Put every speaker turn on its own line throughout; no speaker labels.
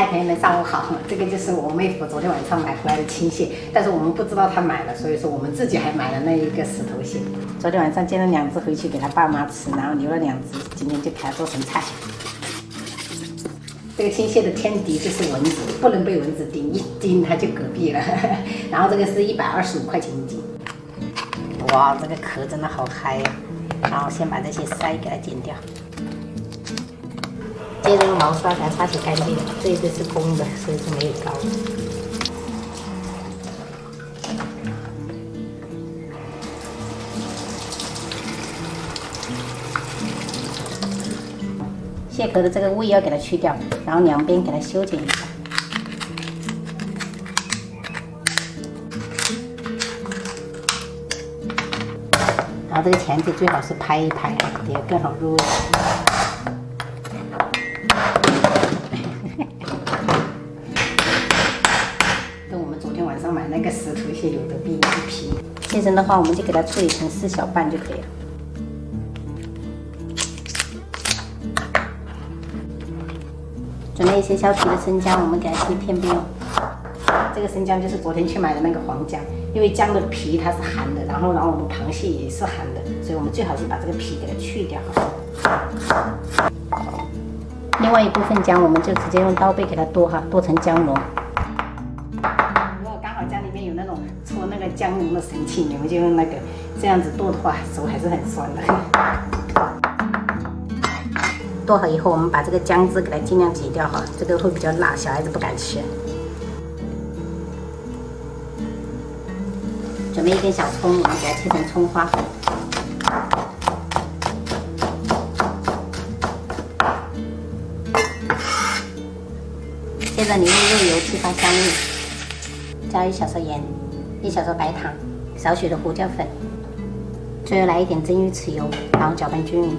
嗨，朋友们，上午好！这个就是我妹夫昨天晚上买回来的青蟹，但是我们不知道他买了，所以说我们自己还买了那一个石头蟹。昨天晚上煎了2只回去给他爸妈吃，然后留了2只，今天就给他做成菜。这个青蟹的天敌就是蚊子，不能被蚊子叮，一叮它就嗝屁了。然后这个是125块钱一斤。哇，这个壳真的好嗨呀！然后先把这些鳃给它剪掉。接着用毛刷给它擦洗干净，这一只是公的，所以就没有膏。蟹壳的这个胃要给它去掉，然后两边给它修剪一下。然后这个钳子最好是拍一拍，得要更好入味。跟我们昨天晚上买那个石头蟹有的比一批。切成的话，我们就给它处理成4小瓣就可以了。准备一些削皮的生姜，我们给它切片片。这个生姜就是昨天去买的那个黄姜，因为姜的皮它是寒的，然后我们螃蟹也是寒的，所以我们最好是把这个皮给它去掉。另外一部分姜，我们就直接用刀背给它剁剁成姜蓉。如果刚好家里面有那种搓那个姜蓉的神器，你们就用那个这样子剁的话，手还是很酸的。剁好以后，我们把这个姜汁给它尽量挤掉哈，这个会比较辣，小孩子不敢吃。准备一根小葱，我们给它切成葱花。接着淋入肉油激发香味，加1小勺盐，1小勺白糖，少许的胡椒粉，最后来一点蒸鱼豉油，然后搅拌均匀。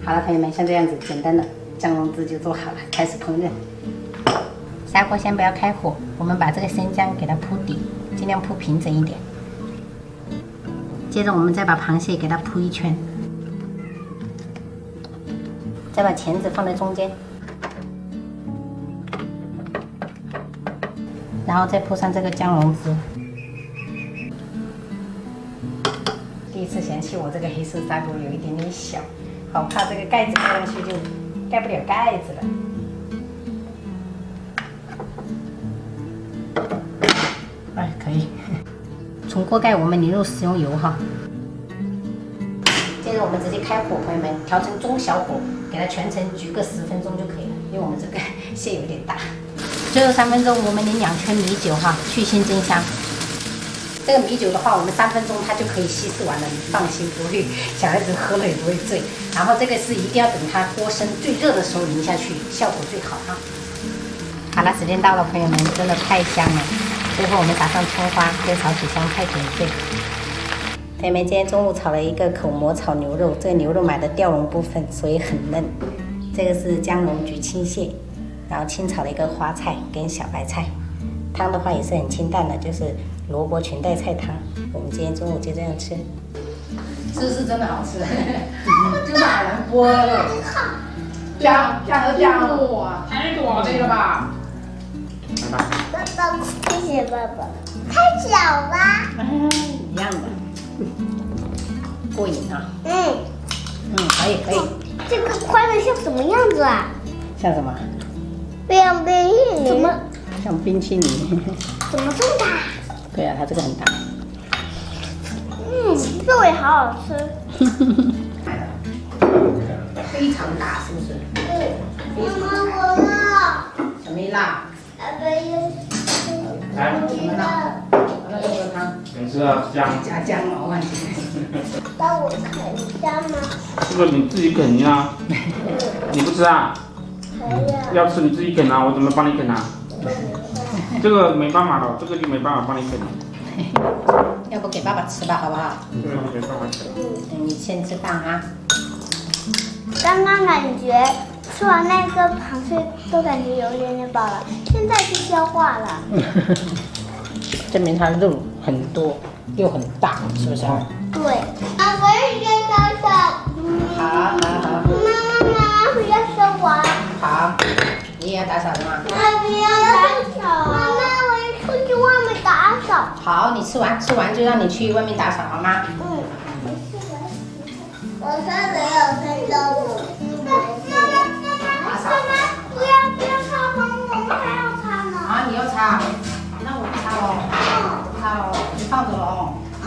好了，朋友们，像这样子简单的酱蓉汁就做好了，开始烹饪。砂锅先不要开火，我们把这个生姜给它铺底，尽量铺平整一点。接着我们再把螃蟹给它铺一圈，再把钳子放在中间，然后再铺上这个姜蓉汁。第一次嫌弃我这个黑色砂锅有一点点小，好怕这个盖子盖上去就盖不了盖子了。哎，可以。从锅盖我们淋入食用油哈。接着我们直接开火，朋友们，调成中小火，给它全程焗个10分钟就可以了，因为我们这个蟹有点大。最后3分钟我们淋2圈米酒哈，去腥增香。这个米酒的话，我们3分钟它就可以稀释完了，你放心，不会小孩子喝了也不会醉。然后这个是一定要等它锅身最热的时候淋下去，效果最好哈。好了，时间到了，朋友们，真的太香了。最后我们打上葱花跟炒起香菜点缀。朋友们，今天中午炒了一个口蘑炒牛肉，这个牛肉买的吊蓉部分，所以很嫩。这个是姜蓉焗青蟹，然后清炒了一个花菜跟小白菜。汤的话也是很清淡的，就是萝卜裙带菜汤。我们今天中午就这样吃，是真的好吃，就是海南锅的姜和姜末，太多这个吧。
爸爸，谢谢爸爸。太小了。
一样的，过瘾啊。可以。
这个宽的像什么样子啊？
像什么？
像冰淇淋。怎么？
像冰淇淋。
怎么这么大？
对啊，它这个很大。
肉也好好吃。
非常大，是不是？
妈妈，我辣。
什么辣？
来，
什么辣？那个喝汤。
没事啊，姜。
加姜毛啊！
帮我啃一下吗？
这个你自己啃呀。你不吃啊？要吃你自己啃啊，我怎么帮你啃啊？这个没办法了，这个就没办法帮你啃了。
要不给爸爸吃吧，好不好？
这个没办法啃。
你先吃饭啊。
刚刚感觉吃完那个螃蟹都感觉有一点点饱了，现在是消化了。
证明它肉很多又很大，是不是？
对。我也先烧烧。
好。
妈妈，不要烧完。
好。你也要打扫的吗？
我不要打扫。妈妈，我要出去外面打扫。
好，你吃完就让你去外面打扫，好吗？
嗯。我才没有看到我。
打扫。
妈妈，不要擦窗户，我还要擦呢。
啊，你要擦，那我不擦喽，不擦喽，你放着喽。
哦。